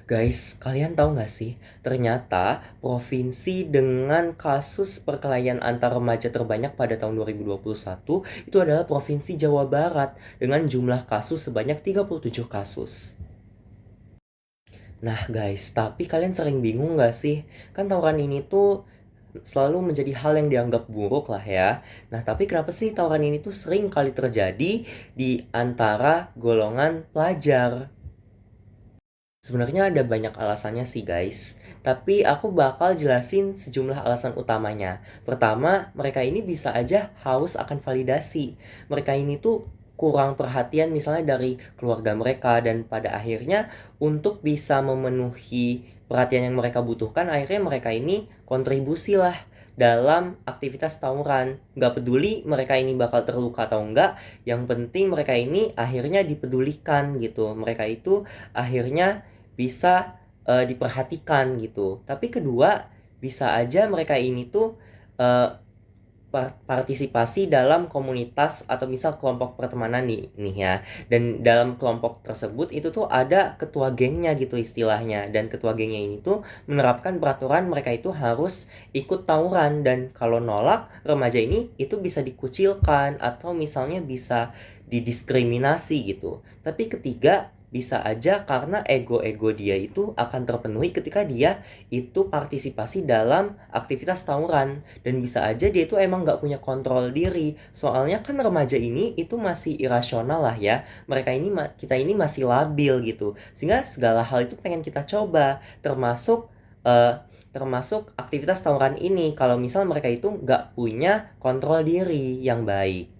Guys, kalian tahu nggak sih? Ternyata provinsi dengan kasus perkelahian antar remaja terbanyak pada tahun 2021 itu adalah Provinsi Jawa Barat dengan jumlah kasus sebanyak 37 kasus. Nah guys, tapi kalian sering bingung nggak sih? Kan tawuran ini tuh selalu menjadi hal yang dianggap buruk lah ya. Nah tapi kenapa sih tawuran ini tuh sering kali terjadi di antara golongan pelajar? Sebenarnya ada banyak alasannya sih guys, tapi aku bakal jelasin sejumlah alasan utamanya. Pertama, mereka ini bisa aja haus akan validasi. Mereka ini tuh kurang perhatian misalnya dari keluarga mereka, dan pada akhirnya untuk bisa memenuhi perhatian yang mereka butuhkan, akhirnya mereka ini kontribusi lah dalam aktivitas tawuran. Nggak peduli mereka ini bakal terluka atau enggak, yang penting mereka ini akhirnya dipedulikan gitu. Mereka itu akhirnya bisa diperhatikan gitu. Tapi kedua, bisa aja mereka ini tuh eh, partisipasi dalam komunitas atau misal kelompok pertemanan nih ya. Dan dalam kelompok tersebut itu tuh ada ketua gengnya gitu istilahnya. Dan ketua gengnya ini tuh menerapkan peraturan mereka itu harus ikut tawuran, dan kalau nolak, remaja ini itu bisa dikucilkan atau misalnya bisa didiskriminasi gitu. Tapi ketiga, bisa aja karena ego-ego dia itu akan terpenuhi ketika dia itu partisipasi dalam aktivitas tawuran, dan bisa aja dia itu emang nggak punya kontrol diri, soalnya kan remaja ini itu masih irasional lah ya. Mereka ini kita ini masih labil gitu, sehingga segala hal itu pengen kita coba, termasuk termasuk aktivitas tawuran ini kalau misal mereka itu nggak punya kontrol diri yang baik.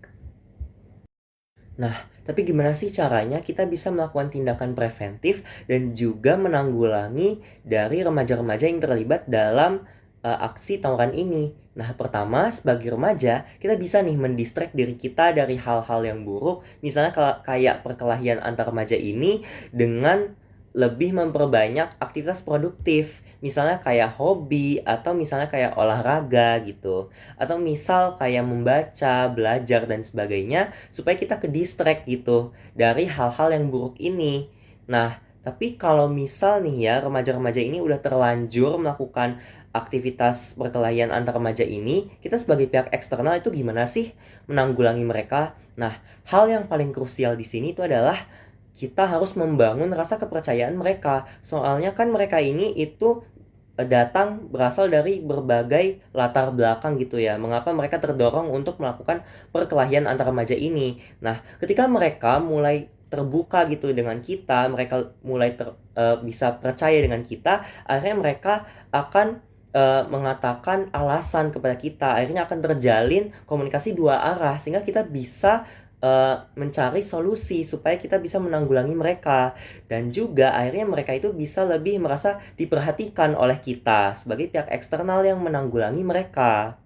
Nah, tapi gimana sih caranya kita bisa melakukan tindakan preventif dan juga menanggulangi dari remaja-remaja yang terlibat dalam aksi tawuran ini? Nah, pertama, sebagai remaja, kita bisa nih mendistract diri kita dari hal-hal yang buruk, misalnya kayak perkelahian antar remaja ini, dengan lebih memperbanyak aktivitas produktif, misalnya kayak hobi atau misalnya kayak olahraga gitu, atau misal kayak membaca, belajar dan sebagainya, supaya kita ke distract gitu dari hal-hal yang buruk ini. Nah, tapi kalau misal nih ya, remaja-remaja ini udah terlanjur melakukan aktivitas perkelahian antar remaja ini, kita sebagai pihak eksternal itu gimana sih menanggulangi mereka? Nah, hal yang paling krusial di sini itu adalah kita harus membangun rasa kepercayaan mereka. Soalnya kan mereka ini itu datang berasal dari berbagai latar belakang gitu ya. Mengapa mereka terdorong untuk melakukan perkelahian antar remaja ini? Nah, ketika mereka mulai terbuka gitu dengan kita, mereka mulai bisa percaya dengan kita, akhirnya mereka akan mengatakan alasan kepada kita. Akhirnya akan terjalin komunikasi dua arah sehingga kita bisa mencari solusi supaya kita bisa menanggulangi mereka, dan juga akhirnya mereka itu bisa lebih merasa diperhatikan oleh kita sebagai pihak eksternal yang menanggulangi mereka.